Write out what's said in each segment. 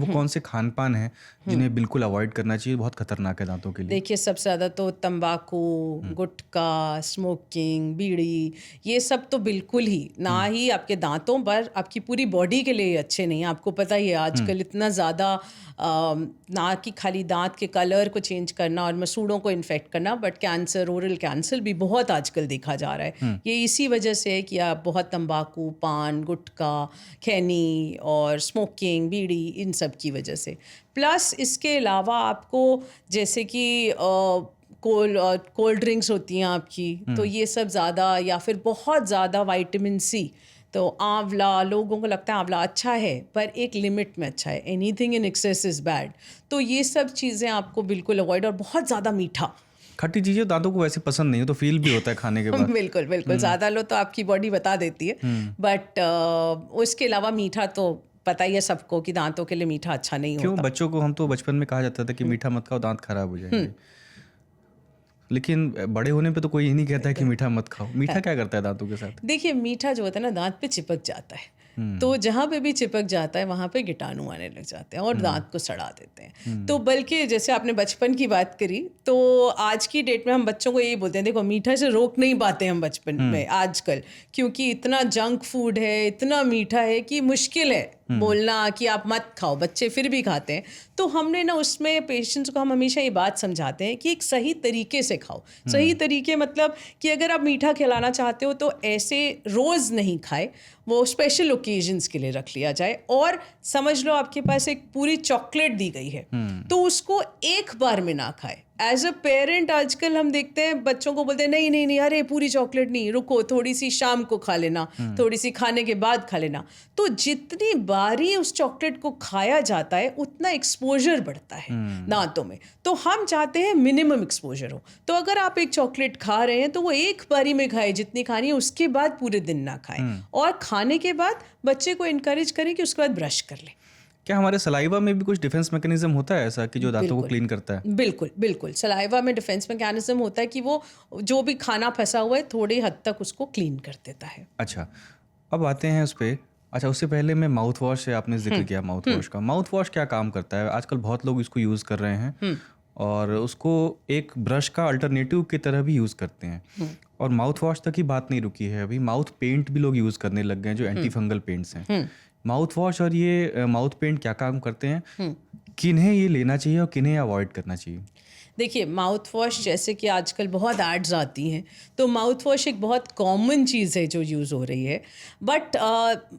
वो कौन से खान पान हैं जिन्हें बिल्कुल अवॉइड करना चाहिए, बहुत खतरनाक है दांतों के लिए? देखिए, सबसे ज़्यादा तो तंबाकू, गुटखा, स्मोकिंग, बीड़ी, ये सब तो बिल्कुल ही ना ही आपके दांतों पर, आपकी पूरी बॉडी के लिए अच्छे नहीं हैं। आपको पता ही है आजकल इतना ज़्यादा ना कि खाली दांत के कलर को चेंज करना और मसूड़ों को इन्फेक्ट करना, बट कैंसर, ओरल कैंसर भी बहुत आजकल देखा जा रहा है। ये इसी वजह से है कि आप बहुत तंबाकू, पान, गुटखा, खैनी और स्मोकिंग, बीड़ी, इन सब की वजह से। प्लस इसके अलावा आपको जैसे कि कोल्ड ड्रिंक्स होती हैं आपकी, तो ये सब ज़्यादा, या फिर बहुत ज़्यादा विटामिन सी, तो आंवला, लोगों को लगता है आंवला अच्छा है पर एक लिमिट में अच्छा है, anything in excess is bad. तो ये सब चीज़ें आपको बिल्कुल अवॉइड, और बहुत ज़्यादा मीठा। खट्टी चीज़ें दांतों को वैसे पसंद नहीं है, तो फील भी होता है खाने के बाद। बिल्कुल बिल्कुल, ज़्यादा लो तो आपकी बॉडी बता देती है, बट उसके अलावा मीठा तो पता ही है सबको कि दांतों के लिए मीठा अच्छा नहीं क्यों? होता। बच्चों को हम तो बचपन में कहा जाता था कि मीठा मत खाओ, दांत खराब हो जाएंगे। लेकिन बड़े होने पे तो कोई ये नहीं कहता है कि मीठा मत खाओ। मीठा क्या करता है दांतों के साथ? देखिए, मीठा जो होता है ना, दांत पे चिपक जाता है, तो जहाँ पे भी चिपक जाता है वहाँ पे कीटाणु आने लग जाते हैं और दांत को सड़ा देते हैं। तो बल्कि जैसे आपने बचपन की बात करी, तो आज की डेट में हम बच्चों को यही बोलते हैं, देखो मीठा से रोक नहीं पाते हम बचपन में आजकल, क्योंकि इतना जंक फूड है, इतना मीठा है कि मुश्किल है बोलना कि आप मत खाओ, बच्चे फिर भी खाते हैं। तो हमने ना उसमें पेशेंट्स को हम हमेशा ये बात समझाते हैं कि एक सही तरीके से खाओ। सही तरीके मतलब कि अगर आप मीठा खिलाना चाहते हो तो ऐसे रोज़ नहीं खाए, वो स्पेशल ओकेजन्स के लिए रख लिया जाए। और समझ लो आपके पास एक पूरी चॉकलेट दी गई है, तो उसको एक बार में ना खाए। एज अ पेरेंट आजकल हम देखते हैं बच्चों को बोलते हैं नहीं नहीं नहीं, अरे पूरी चॉकलेट नहीं, रुको, थोड़ी सी शाम को खा लेना, थोड़ी सी खाने के बाद खा लेना। तो जितनी बारी उस चॉकलेट को खाया जाता है उतना एक्सपोजर बढ़ता है दांतों में। तो हम चाहते हैं मिनिमम एक्सपोजर हो। तो अगर आप एक चॉकलेट खा रहे हैं तो वो एक बारी में खाए, जितनी खानी है, उसके बाद पूरे दिन ना खाएं। और खाने के बाद बच्चे को इनकरेज करें कि उसके बाद ब्रश कर लें। क्या हमारे सलाइवा में भी कुछ डिफेंस मैकेनिज्म होता है ऐसा कि जो दांतों को बिल्कुल क्लीन करता है? बिल्कुल बिल्कुल, सलाइवा में डिफेंस मैकेनिज्म होता है कि वो जो भी खाना फंसा हुआ है थोड़ी हद तक उसको क्लीन कर देता है। अच्छा, अब आते हैं उस पे। अच्छा, उससे पहले मैं माउथ वॉश से, आपने जिक्र किया माउथ वॉश का। माउथ वॉश क्या काम करता है? आजकल बहुत लोग इसको यूज़ कर रहे हैं और उसको एक ब्रश का अल्टरनेटिव की तरह भी यूज़ करते हैं। और माउथ वॉश तक ही बात नहीं रुकी है, अभी माउथ पेंट भी लोग यूज़ करने लग गए हैं, जो एंटी फंगल पेंट्स हैं। माउथ वॉश और ये माउथ पेंट क्या काम करते हैं? किन्हें ये लेना चाहिए और किन्हें अवॉइड करना चाहिए? देखिए, माउथ वॉश जैसे कि आजकल बहुत एड्स आती हैं, तो माउथ वॉश एक बहुत कॉमन चीज़ है जो यूज़ हो रही है। बट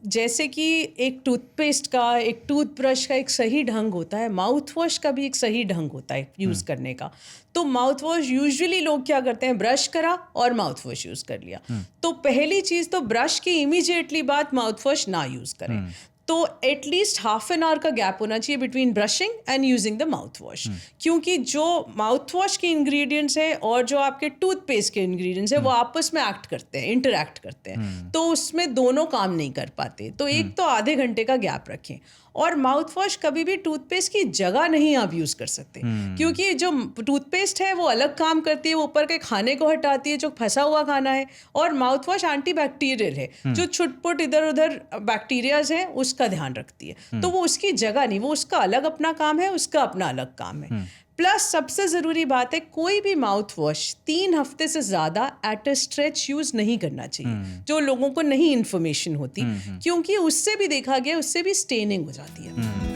जैसे कि एक टूथपेस्ट का, एक टूथब्रश का एक सही ढंग होता है, माउथ वॉश का भी एक सही ढंग होता है यूज़ करने का। तो माउथ वॉश यूजुअली लोग क्या करते हैं, ब्रश करा और माउथ वॉश यूज़ कर लिया। तो पहली चीज़ तो ब्रश की इमीडिएटली बाद माउथ वॉश ना यूज़ करें। तो एटलीस्ट हाफ एन आवर का गैप होना चाहिए between brushing and using the mouth wash, क्योंकि जो माउथ वॉश के इंग्रेडिएंट्स हैं और जो आपके टूथपेस्ट के इंग्रेडिएंट्स हैं वो आपस में एक्ट करते हैं, इंटरैक्ट करते हैं, तो उसमें दोनों काम नहीं कर पाते। तो एक तो आधे घंटे का गैप रखें। और माउथ वॉश कभी भी टूथपेस्ट की जगह नहीं आप यूज़ कर सकते, क्योंकि जो टूथपेस्ट है वो अलग काम करती है, वो ऊपर के खाने को हटाती है जो फंसा हुआ खाना है, और माउथ वॉश एंटीबैक्टीरियल है, जो छुटपुट इधर उधर बैक्टीरियाज हैं उसका ध्यान रखती है। तो वो उसकी जगह नहीं, वो उसका अलग अपना काम है, उसका अपना अलग काम है। प्लस सबसे ज़रूरी बात है, कोई भी माउथ वॉश 3 हफ्ते से ज़्यादा एट अ स्ट्रेच यूज़ नहीं करना चाहिए, जो लोगों को नहीं इन्फॉर्मेशन होती, क्योंकि उससे भी देखा गया, उससे भी स्टेनिंग हो जाती है।